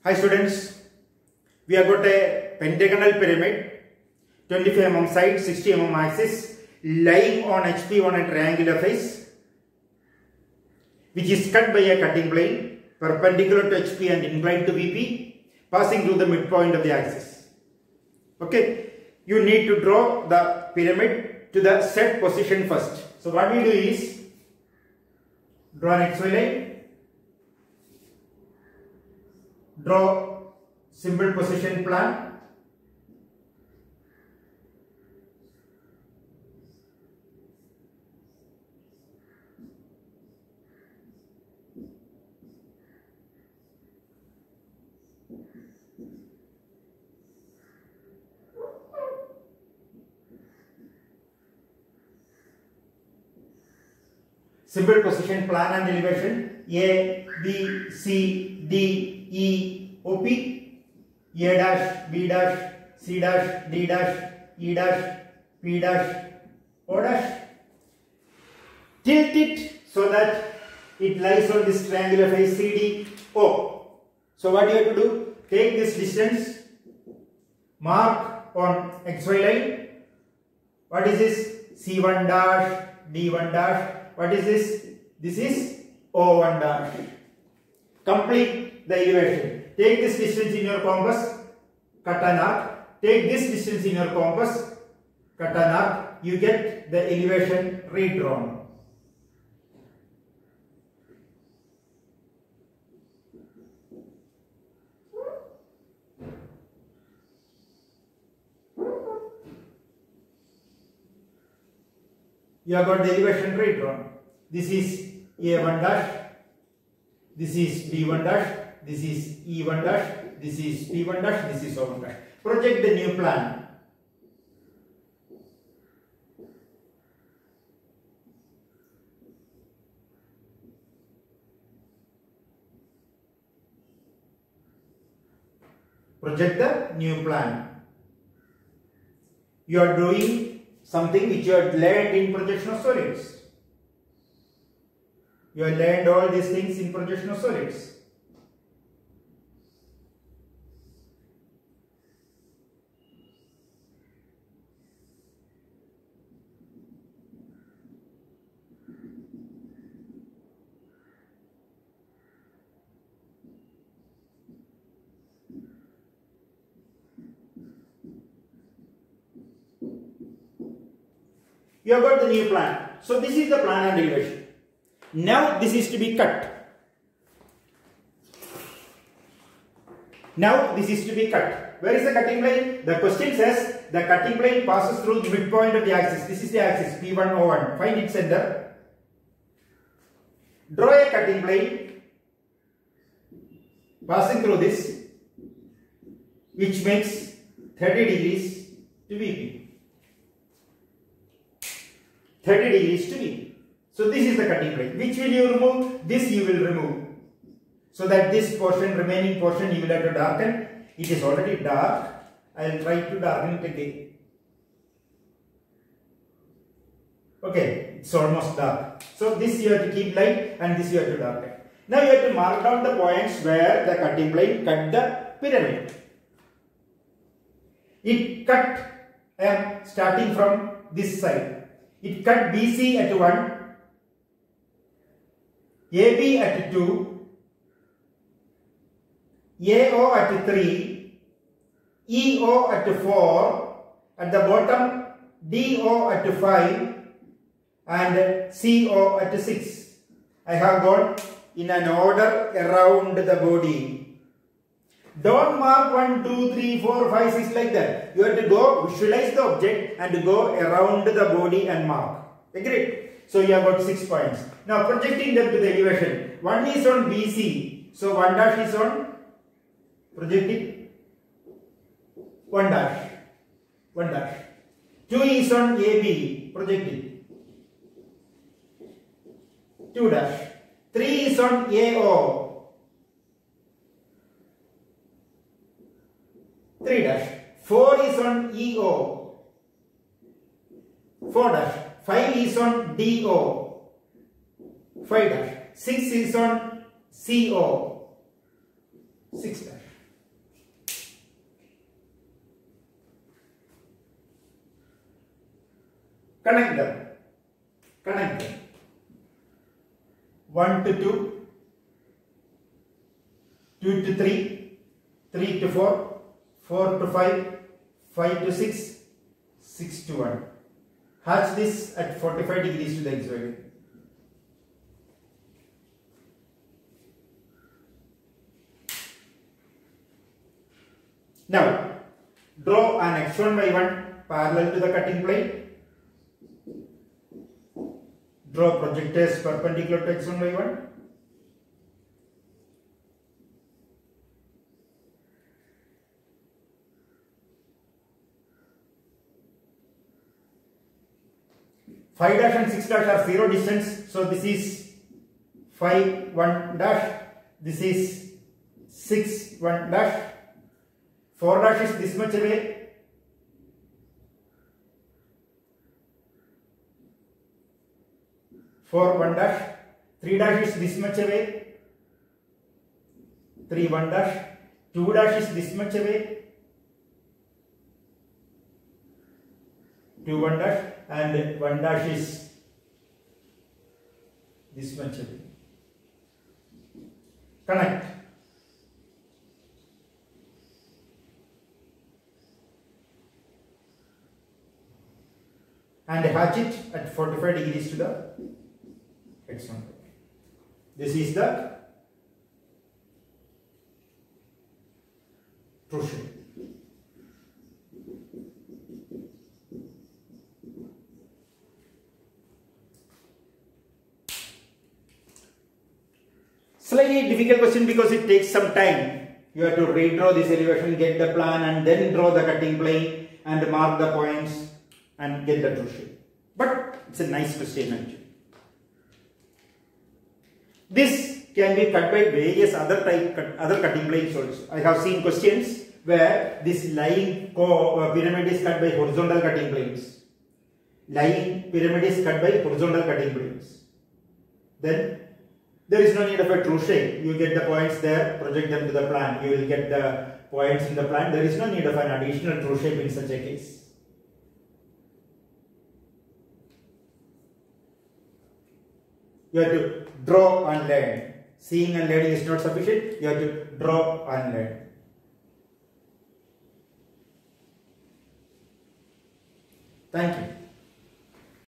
Hi students, we have got a pentagonal pyramid, 25 mm side, 60 mm axis, lying on HP on a triangular face, which is cut by a cutting plane, perpendicular to HP and inclined to VP, passing through the midpoint of the axis. Okay, you need to draw the pyramid to the set position first. So what we do is, draw an XY line, draw symbol position plan, symbol position plan and elevation A, B, C, D, E, OP, A dash, B dash, C dash, D dash, E dash, P dash, O dash. Tilt it so that it lies on this triangular face CDO. So what you have to do? Take this distance, mark on XY line. What is this? C1 dash, D1 dash. What is this? This is O1 dash. Complete the elevation. Take this distance in your compass, cut an arc. Take this distance in your compass, cut an arc. You get the elevation redrawn. You have got the elevation redrawn. This is A1 dash, this is B1 dash, this is E1 dash, this is P1 dash, this is O1 dash. Project the new plan. Project the new plan. You are doing something which you have learned in projection of solids. You have learned all these things in projection of solids. You have got the new plan. So this is the plan and elevation. Now this is to be cut. Now this is to be cut. Where is the cutting plane? The question says the cutting plane passes through the midpoint of the axis. This is the axis P1, O1. Find its center. Draw a cutting plane passing through this, which makes 30 degrees to VP. 30 degrees to VP. So this is the cutting plane. Which will you remove? This you will remove. So that this portion, remaining portion, you will have to darken. It is already dark. I will try to darken it again. Okay, it's almost dark. So this you have to keep light and this you have to darken. Now you have to mark down the points where the cutting plane cut the pyramid. It cut starting from this side. It cut BC at 1, AB at 2, AO at 3, EO at 4, at the bottom DO at 5 and CO at 6. I have gone in an order around the body. Don't mark 1, 2, 3, 4, 5, 6 like that. You have to go visualize the object and go around the body and mark. Agreed? So you have got 6 points. Now projecting them to the elevation. 1 is on BC. So 1 dash is on projected 1 dash. 1 dash. 2 is on AB. Projected 2 dash. 3 is on AO. 3 dash. 4 is on EO. 4 dash. 5 is on DO. 5 dash. 6 is on CO. 6 dash. Connect them. Connect them. 1 to 2, 2 to 3, 3 to 4, 4 to 5, 5 to 6, 6 to 1. Hatch this at 45 degrees to the XY. Now, draw an X1 Y1 parallel to the cutting plane. Draw projectors perpendicular to X1 Y1. Five dash and 6 dash are zero distance, so this is 5 1 dash. This is 6 1 dash. 4 dash is this much away. 4 1 dash. 3 dash is this much away. 3 1 dash. 2 dash is this much away. 2 1 dash, and 1 dash is this much away. Connect. And hatch it at 45 degrees to the X1. This is the true shape. Slightly difficult question because it takes some time. You have to redraw this elevation, get the plan, and then draw the cutting plane and mark the points and get the true shape. But it's a nice question actually. This can be cut by various other cutting planes also. I have seen questions where this lying pyramid is cut by horizontal cutting planes. Lying pyramid is cut by horizontal cutting planes. Then there is no need of a true shape. You get the points there, project them to the plan. You will get the points in the plan. There is no need of an additional true shape in such a case. You have to draw and learn. Seeing and learning is not sufficient. You have to draw and learn. Thank you.